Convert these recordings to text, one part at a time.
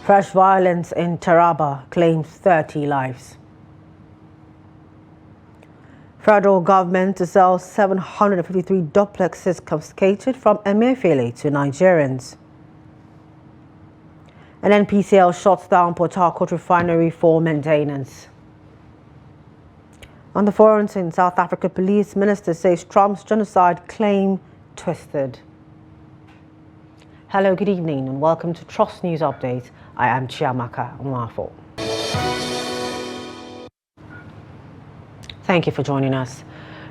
Fresh violence in Taraba claims 30 lives. Federal government to sell 753 duplexes confiscated from Emefiele to Nigerians. And NPCL shuts down Port Harcourt refinery for maintenance. On the front in South Africa, police minister says Trump's genocide claim twisted. Hello, good evening and welcome to Trust News Update. I am Chiamaka Mwafo. Thank you for joining us.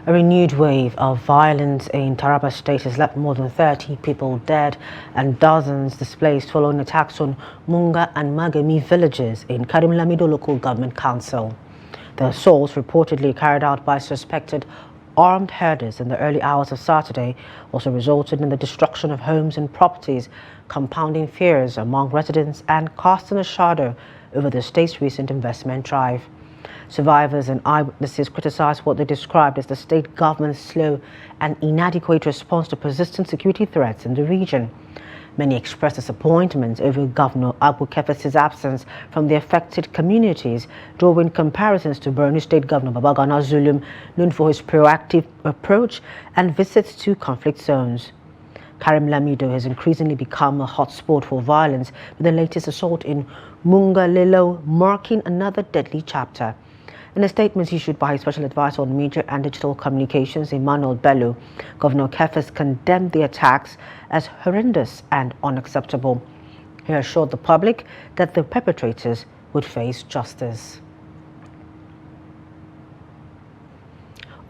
A renewed wave of violence in Taraba State has left more than 30 people dead and dozens displaced following attacks on Munga and Magemi villages in Karimlamido Local Government Council. The assaults, reportedly carried out by suspected armed herders in the early hours of Saturday, also resulted in the destruction of homes and properties, compounding fears among residents and casting a shadow over the state's recent investment drive. Survivors and eyewitnesses criticized what they described as the state government's slow and inadequate response to persistent security threats in the region. Many expressed disappointment over Governor Abu Kefes's absence from the affected communities, drawing comparisons to Borno State Governor Babagana Zulum, known for his proactive approach and visits to conflict zones. Karim Lamido has increasingly become a hotspot for violence, with the latest assault in Munga Lilo marking another deadly chapter. In a statement issued by his special advisor on media and digital communications, Emmanuel Bello, Governor Kefes condemned the attacks as horrendous and unacceptable. He assured the public that the perpetrators would face justice.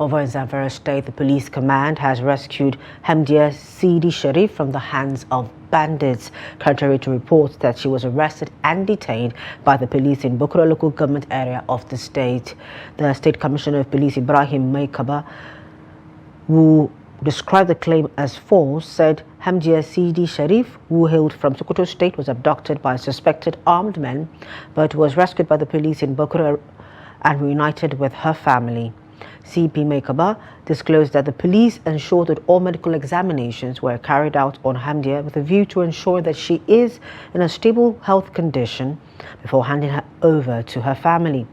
Over in Zamfara State, the police command has rescued Hamdia Sidi Sharif from the hands of bandits, contrary to reports that she was arrested and detained by the police in Bokura local government area of the state. The State Commissioner of Police Ibrahim Maikaba, who described the claim as false, said Hamdia Sidi Sharif, who hailed from Sokoto State, was abducted by suspected armed men, but was rescued by the police in Bokura and reunited with her family. CP Maikaba disclosed that the police ensured that all medical examinations were carried out on Hamdia with a view to ensure that she is in a stable health condition before handing her over to her family.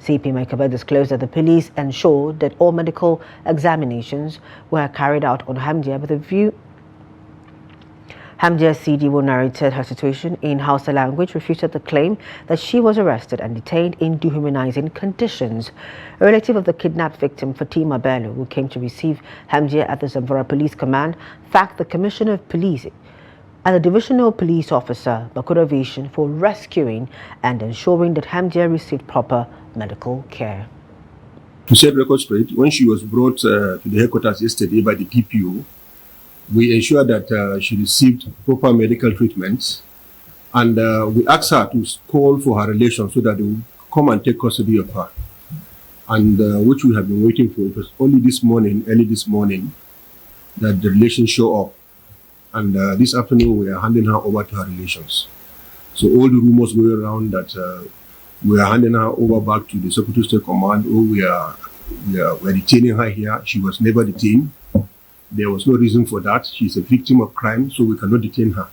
CP Maikaba disclosed that the police ensured that all medical examinations were carried out on Hamdia with a view. Hamdia Sidi, who narrated her situation in Hausa language, refuted the claim that she was arrested and detained in dehumanizing conditions. A relative of the kidnapped victim, Fatima Bello, who came to receive Hamdia at the Zamfara Police Command, thanked the Commissioner of Police and the Divisional Police Officer, Bakura Vision, for rescuing and ensuring that Hamdia received proper medical care. To set record straight, when she was brought to the headquarters yesterday by the DPO, we ensured that she received proper medical treatment, and we asked her to call for her relations so that they would come and take custody of her, and which we have been waiting for. It was only this morning, early this morning, that the relations show up, and this afternoon we are handing her over to her relations. So all the rumors going around that we are handing her over back to the Sokoto State Command, or we are detaining her here. She was never detained. There was no reason for that. She's a victim of crime, so we cannot detain her.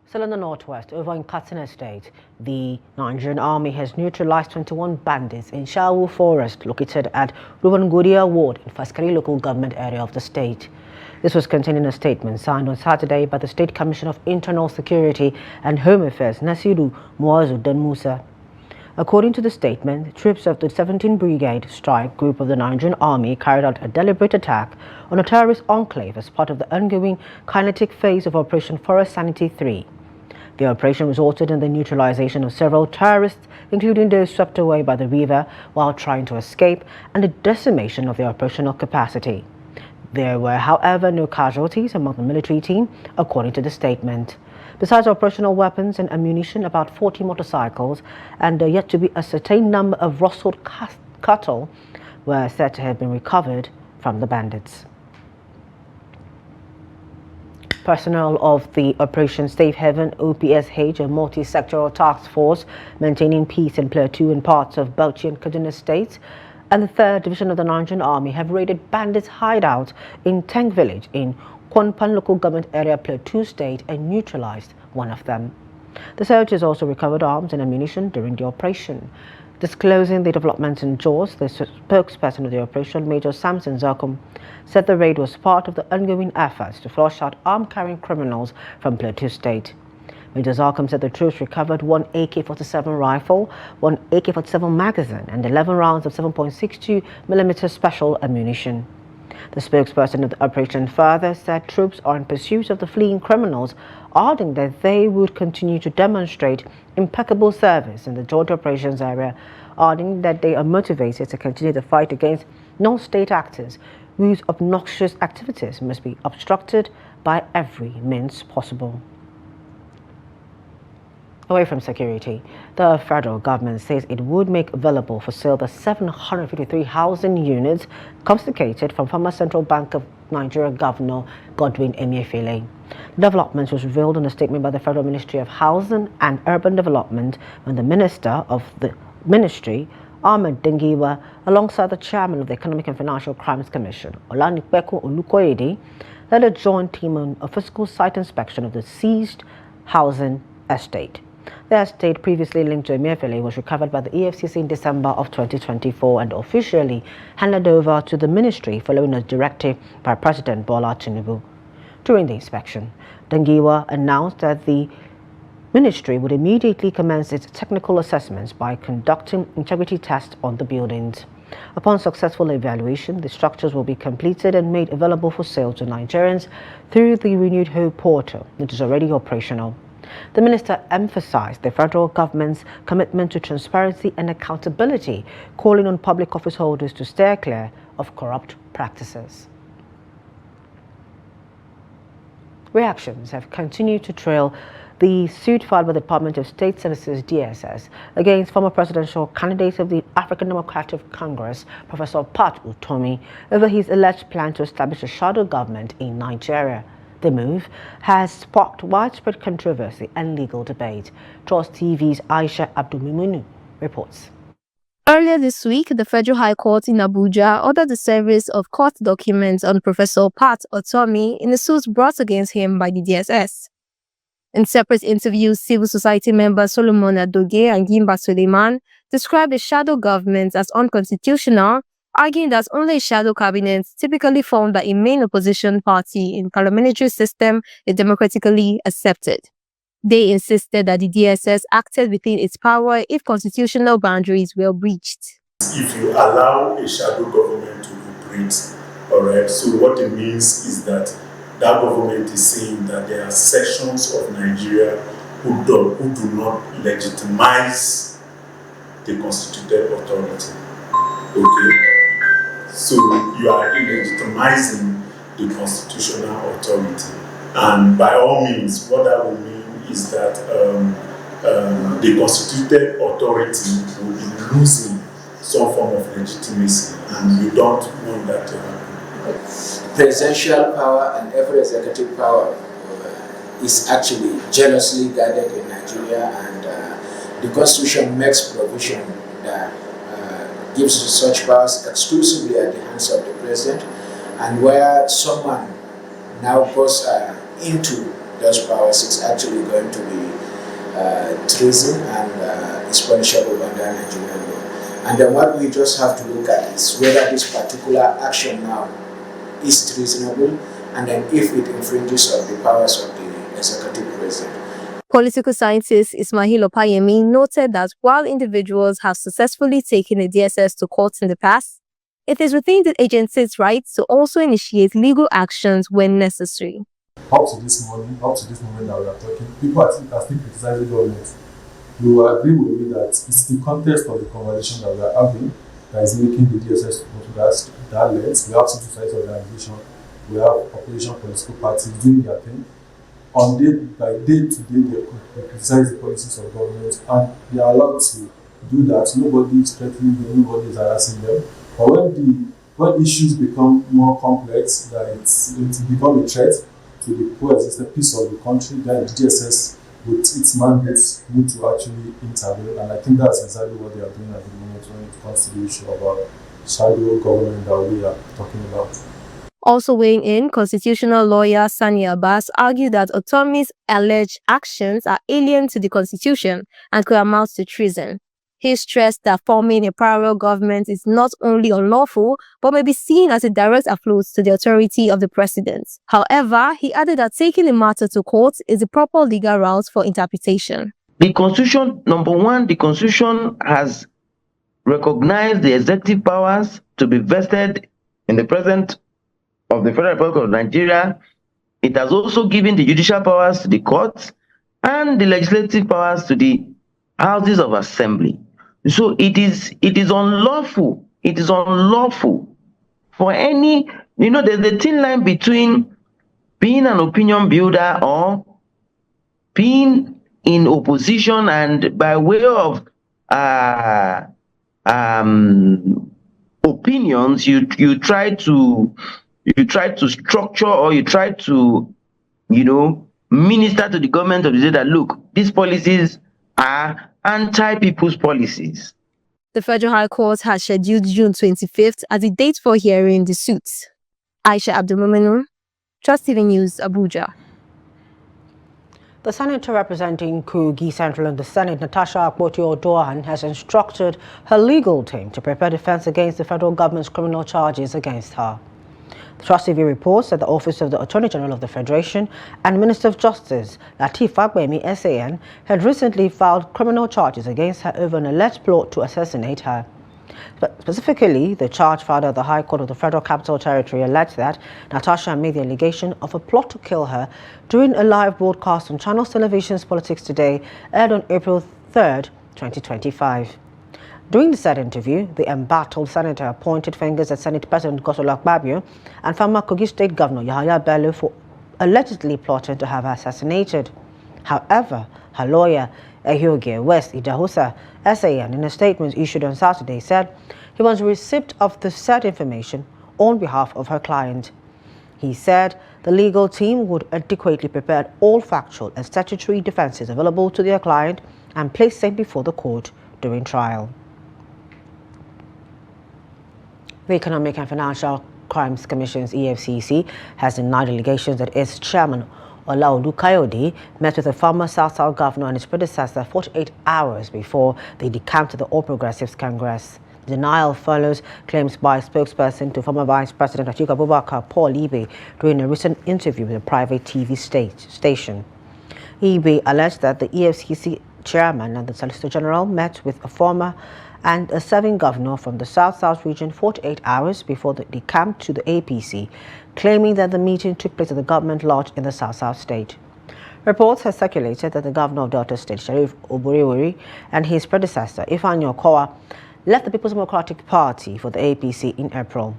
Still in the northwest, over in Katsina State, the Nigerian Army has neutralized 21 bandits in Shawu Forest, located at Rubanguria Ward in Faskari local government area of the state. This was contained in a statement signed on Saturday by the State Commissioner of Internal Security and Home Affairs, Nasiru Muazu Dan Musa. According to the statement, troops of the 17th Brigade Strike Group of the Nigerian Army carried out a deliberate attack on a terrorist enclave as part of the ongoing kinetic phase of Operation Forest Sanity 3. The operation resulted in the neutralization of several terrorists, including those swept away by the river while trying to escape, and the decimation of the operational capacity. There were, however, no casualties among the military team, according to the statement. Besides operational weapons and ammunition, about 40 motorcycles and a yet to be ascertained number of rustled cattle were said to have been recovered from the bandits. Personnel of the Operation Safe Haven OPSH, a multi-sectoral task force maintaining peace and platoon in parts of Bauchi and Kaduna states, and the 3rd Division of the Nigerian Army have raided bandits' hideout in Tank Village in Kwanpan local government area, Plateau State, and neutralized one of them. The searchers also recovered arms and ammunition during the operation. Disclosing the developments in Jos, the spokesperson of the operation, Major Samson Zakum, said the raid was part of the ongoing efforts to flush out arm-carrying criminals from Plateau State. Major Zakum said the troops recovered one AK-47 rifle, one AK-47 magazine, and 11 rounds of 7.62mm special ammunition. The spokesperson of the operation further said troops are in pursuit of the fleeing criminals, adding that they would continue to demonstrate impeccable service in the joint operations area, adding that they are motivated to continue the fight against non-state actors whose obnoxious activities must be obstructed by every means possible. Away from security, the federal government says it would make available for sale the 753 housing units confiscated from former Central Bank of Nigeria Governor Godwin Emefiele. The development was revealed in a statement by the Federal Ministry of Housing and Urban Development when the Minister of the Ministry, Ahmed Dengiwa, alongside the Chairman of the Economic and Financial Crimes Commission, Olanipekun Olukoyede, led a joint team on a physical site inspection of the seized housing estate. The estate, previously linked to Emefiele, was recovered by the EFCC in December of 2024 and officially handed over to the ministry following a directive by President Bola Tinubu. During the inspection, Dengiwa announced that the ministry would immediately commence its technical assessments by conducting integrity tests on the buildings. Upon successful evaluation, the structures will be completed and made available for sale to Nigerians through the renewed Hope portal, which is already operational. The minister emphasized the federal government's commitment to transparency and accountability, calling on public office holders to steer clear of corrupt practices. Reactions have continued to trail the suit filed by the Department of State Services (DSS) against former presidential candidate of the African Democratic Congress, Professor Pat Utomi, over his alleged plan to establish a shadow government in Nigeria. The move has sparked widespread controversy and legal debate. Trust TV's Aisha Abdulmimunu reports. Earlier this week, the Federal High Court in Abuja ordered the service of court documents on Professor Pat Utomi in the suit brought against him by the DSS. In separate interviews, civil society members Solomon Adoge and Gimba Suleiman described the shadow government as unconstitutional, arguing that only a shadow cabinet, typically formed by a main opposition party in parliamentary system, is democratically accepted. They insisted that the DSS acted within its power if constitutional boundaries were breached. If you allow a shadow government to operate, alright, so what it means is that that government is saying that there are sections of Nigeria who do not legitimize the constituted authority. Okay? So you are illegitimizing the constitutional authority. And by all means, what that will mean is that the constituted authority will be losing some form of legitimacy, and we don't want that to happen. Presidential power and every executive power is actually jealously guarded in Nigeria, and the Constitution makes provision that gives such powers exclusively at the hands of the president, and where someone now goes into those powers, it's actually going to be treason and is punishable under Nigerian law. And then what we just have to look at is whether this particular action now is reasonable, and then if it infringes on the powers of the executive president. Political scientist Ismail Opayemi noted that while individuals have successfully taken the DSS to court in the past, it is within the agency's rights to also initiate legal actions when necessary. Up to this moment that we are talking, people are still criticizing government. You will agree with me that it's the context of the conversation that we are having that is making the DSS to go to that length. We have civil society organization, we have opposition political parties doing their thing. On day by day to day, they criticize the policies of government, and they are allowed to do that. Nobody is threatening them, nobody is harassing them. But when issues become more complex, that it's become a threat to the coexistent peace of the country, then the DSS, with its mandates, need to actually intervene. And I think that's exactly what they are doing at the moment when it comes to the issue about shadow government that we are talking about. Also weighing in, constitutional lawyer Sani Abbas argued that Otomi's alleged actions are alien to the constitution and could amount to treason. He stressed that forming a parallel government is not only unlawful, but may be seen as a direct affront to the authority of the president. However, he added that taking the matter to court is the proper legal route for interpretation. The Constitution, number one, the Constitution has recognized the executive powers to be vested in the President of the Federal Republic of Nigeria. It has also given the judicial powers to the courts and the legislative powers to the houses of assembly. So it is unlawful. It is unlawful for any, there's a thin line between being an opinion builder or being in opposition and by way of opinions, you try to structure or you try to, minister to the government of the state that, look, these policies are anti-people's policies. The Federal High Court has scheduled June 25th as the date for hearing the suits. Aisha Abdulmuminun, Trust TV News, Abuja. The senator representing Kogi Central in the Senate, Natasha Akpoti-Odohan, has instructed her legal team to prepare defense against the federal government's criminal charges against her. The Trust TV reports that the Office of the Attorney General of the Federation and Minister of Justice, Lateef Fagbemi, SAN, had recently filed criminal charges against her over an alleged plot to assassinate her. But specifically, the charge filed at the High Court of the Federal Capital Territory alleged that Natasha made the allegation of a plot to kill her during a live broadcast on Channels Television's Politics Today, aired on April 3rd, 2025. During the said interview, the embattled senator pointed fingers at Senate President Godswill Akpabio and former Kogi State Governor Yahaya Bello for allegedly plotting to have her assassinated. However, her lawyer, Ehioge West Idahosa, SAN, in a statement issued on Saturday, said he was receipt of the said information on behalf of her client. He said the legal team would adequately prepare all factual and statutory defenses available to their client and place them before the court during trial. The Economic and Financial Crimes Commission's EFCC has denied allegations that its chairman, Olaolu Kayode, met with the former South governor and his predecessor 48 hours before they decamped to the All Progressives Congress. Denial follows claims by a spokesperson to former Vice President Atiku Abubakar, Paul Ibe, during a recent interview with a private TV station. Ibe alleged that the EFCC chairman and the Solicitor General met with a former and a serving governor from the South region 48 hours before they decamped to the APC, claiming that the meeting took place at the government lodge in the South state. Reports have circulated that the governor of Delta State, Sheriff Oburiwori, and his predecessor, Ifeanyi Okowa, left the People's Democratic Party for the APC in April.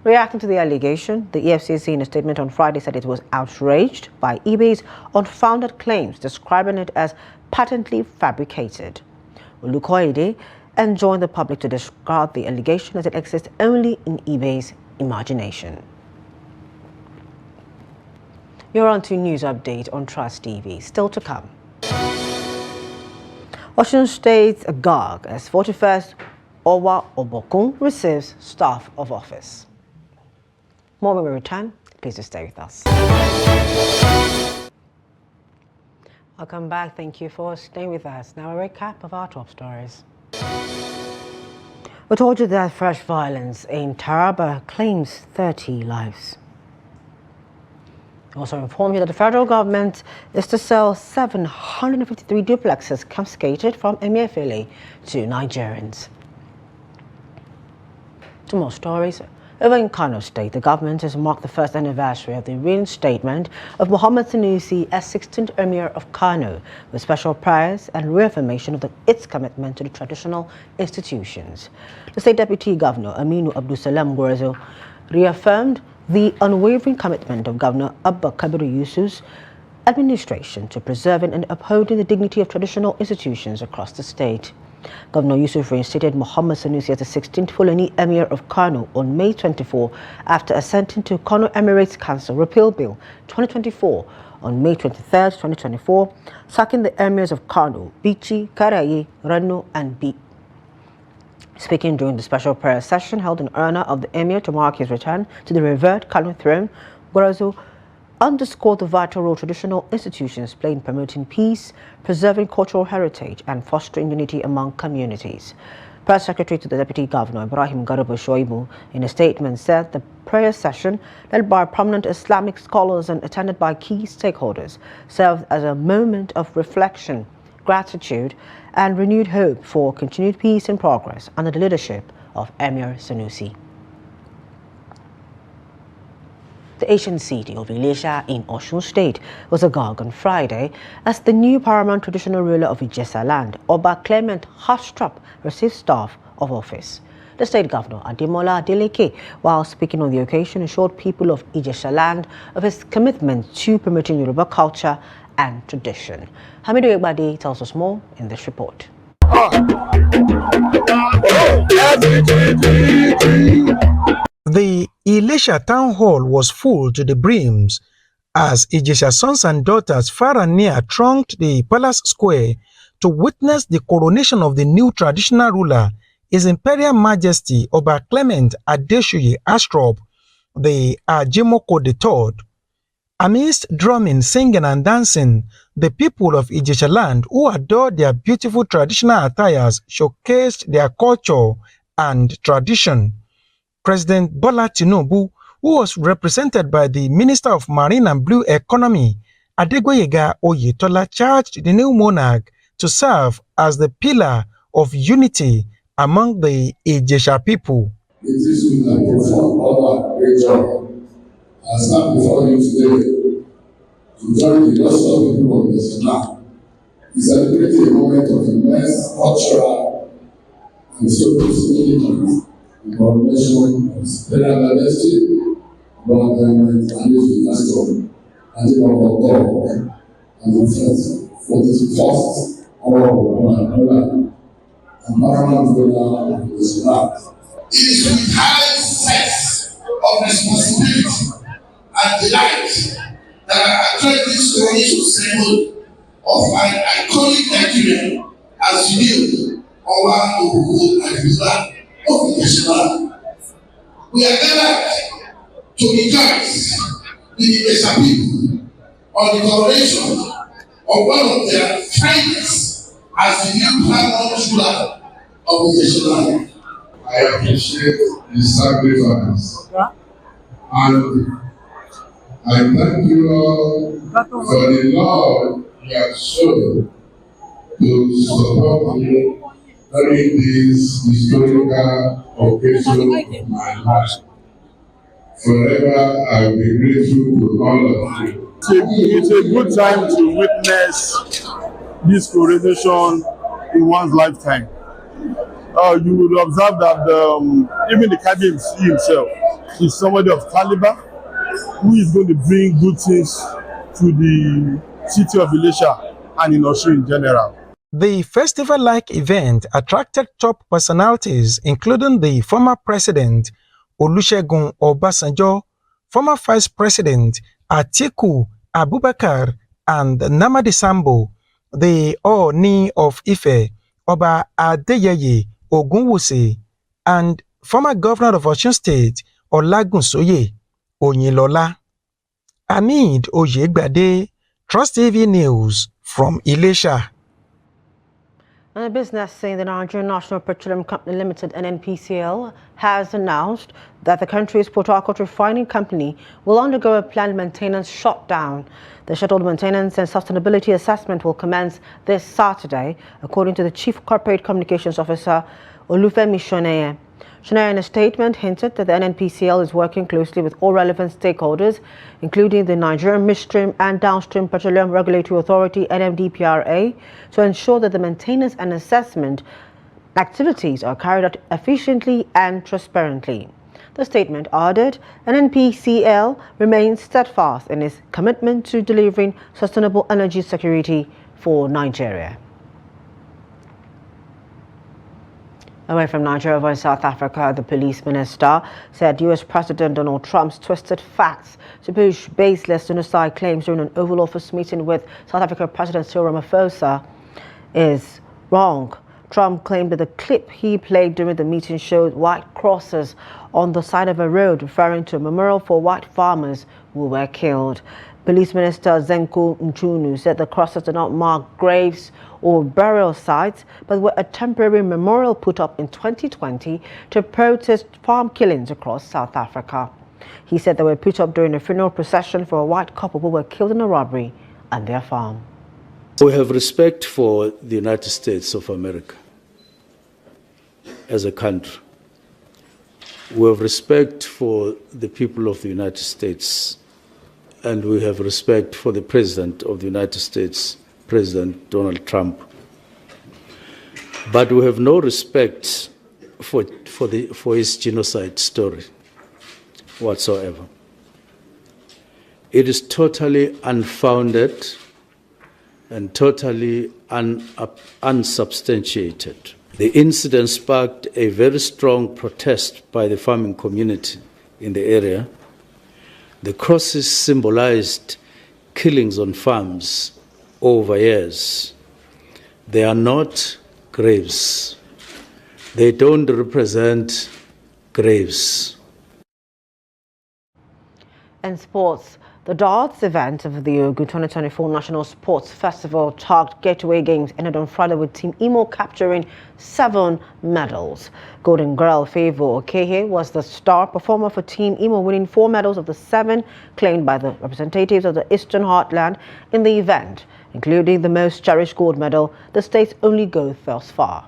Reacting to the allegation, the EFCC in a statement on Friday said it was outraged by Ibe's unfounded claims, describing it as patently fabricated. Olukoide enjoined the public to discard the allegation as it exists only in Ibe's imagination. You're on to News Update on Trust TV. Still to come. Osun State's agog as 41st Owa Obokun receives staff of office. More when we return. Please do stay with us. Welcome back. Thank you for staying with us. Now a recap of our top stories. We told you that fresh violence in Taraba claims 30 lives. We also informed you that the federal government is to sell 753 duplexes confiscated from Emefiele to Nigerians. Two more stories. Over in Kano State, the government has marked the first anniversary of the reinstatement of Muhammad Sanusi as 16th Emir of Kano, with special prayers and reaffirmation of its commitment to the traditional institutions. The State Deputy Governor, Aminu Abdusalam Gwarzo, reaffirmed the unwavering commitment of Governor Abba Kabiru Yusuf's administration to preserving and upholding the dignity of traditional institutions across the state. Governor Yusuf reinstated Muhammad Sanusi as the 16th Fulani Emir of Kano on May 24 after assenting to Kano Emirates Council Repeal Bill 2024 on May 23, 2024, sacking the Emirs of Kano, Bichi, Karaye, Rano and Speaking during the special prayer session held in honor of the Emir to mark his return to the revered Kano throne, Gwarazo underscored the vital role traditional institutions play in promoting peace, preserving cultural heritage, and fostering unity among communities. Press Secretary to the Deputy Governor, Ibrahim Garba Shoibu, in a statement said the prayer session, led by prominent Islamic scholars and attended by key stakeholders, served as a moment of reflection, gratitude, and renewed hope for continued peace and progress under the leadership of Emir Sanusi. The ancient city of Ilesha in Osun State was agog on Friday as the new paramount traditional ruler of Ijesa land, Oba Clement Hastrap, received staff of office. The state governor, Ademola Adeleke, while speaking on the occasion, assured people of Ijesa land of his commitment to promoting Yoruba culture and tradition. Hamidu Egbade tells us more in this report. The Ilesha town hall was full to the brims as Ijesha sons and daughters far and near thronged the palace square to witness the coronation of the new traditional ruler, His Imperial Majesty Oba Clement Adeshoye Astrop, the Ajimoko III. Amidst drumming, singing and dancing, the people of Ijesha land who adored their beautiful traditional attires showcased their culture and tradition. President Bola Tinubu, who was represented by the Minister of Marine and Blue Economy, Adegboyega Oyetola, charged the new monarch to serve as the pillar of unity among the Ijesha people. It is with a profound great joy I stand before you today to join the rest of the people of Islam in celebrating a moment of immense cultural and social significance in the coronation of His Imperial Majesty, Oba Clement Adeshoye Astrop, and the 41st Honorable and paramount ruler of Islam. It is with high sense of responsibility and delight that I attend this coronation ceremony of an iconic Nigerian as new Oba Adeshoye of Islam. We are gathered to rejoice with the Ijesha people on the coronation of one of their finest as the new paramount ruler of Islam. I appreciate the sacrifice and I thank you all for the love you have shown to support me during this historical occasion of my life. Forever I will be grateful to all of you. It's a good time to witness this coronation in one's lifetime. You would observe that even the Kabiyesi himself is somebody of caliber who is going to bring good things to the city of Ilesha and in Osun in general. The festival-like event attracted top personalities including the former president Olusegun Obasanjo, former vice president Atiku Abubakar, and Namadi Sambo, the Ooni of Ife, Oba Adeyeye Ogunwusi, and former governor of Osun State Olagunsoye Oyinlola. Hamid Oyegbade, Trust TV News from Ilesha. And a business saying the Nigerian National Petroleum Company Limited, NNPCL, has announced that the country's Port Harcourt refining company will undergo a planned maintenance shutdown. The scheduled maintenance and sustainability assessment will commence this Saturday, according to the Chief Corporate Communications Officer, Olufemi Shoneye. Shoneye, in a statement, hinted that the NNPCL is working closely with all relevant stakeholders, including the Nigerian Midstream and Downstream Petroleum Regulatory Authority, NMDPRA, to ensure that the maintenance and assessment activities are carried out efficiently and transparently. The statement added, NNPCL remains steadfast in its commitment to delivering sustainable energy security for Nigeria. Away from Nigeria, over in South Africa, the police minister said US President Donald Trump's twisted facts to push baseless genocide claims during an Oval Office meeting with South Africa President Cyril Ramaphosa is wrong. Trump claimed that the clip he played during the meeting showed white crosses on the side of a road, referring to a memorial for white farmers who were killed. Police Minister Zenko Nchunu said the crosses did not mark graves or burial sites, but were a temporary memorial put up in 2020 to protest farm killings across South Africa. He said they were put up during a funeral procession for a white couple who were killed in a robbery at their farm. We have respect for the United States of America as a country. We have respect for the people of the United States, and we have respect for the President of the United States, President Donald Trump. But we have no respect for his genocide story whatsoever. It is totally unfounded and totally unsubstantiated. The incident sparked a very strong protest by the farming community in the area. The crosses symbolized killings on farms over years. They are not graves. They don't represent graves. In sports, the darts event of the Ogun 2024 National Sports Festival Tugged Gateway Games ended on Friday with Team Imo capturing 7 medals. Golden Girl Favour Okehe was the star performer for Team Imo, winning 4 medals of the 7 claimed by the representatives of the Eastern Heartland in the event, including the most cherished gold medal, the state's only gold thus far.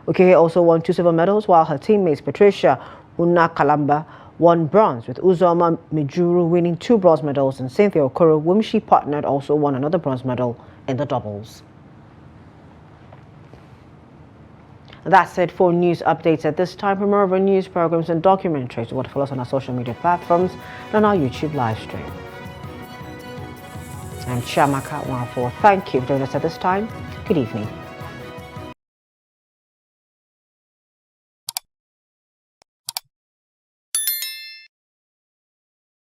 Okehe also won 2 silver medals, while her teammates Patricia Unakalamba won bronze, with Uzoma Mijuru winning 2 bronze medals, and Cynthia Okoro, whom she partnered, also won another bronze medal in the doubles. That's it for news updates at this time. For more of our news programs and documentaries, you want to follow us on our social media platforms and on our YouTube live stream. I'm Chiamaka Wanfo. Thank you for joining us at this time. Good evening.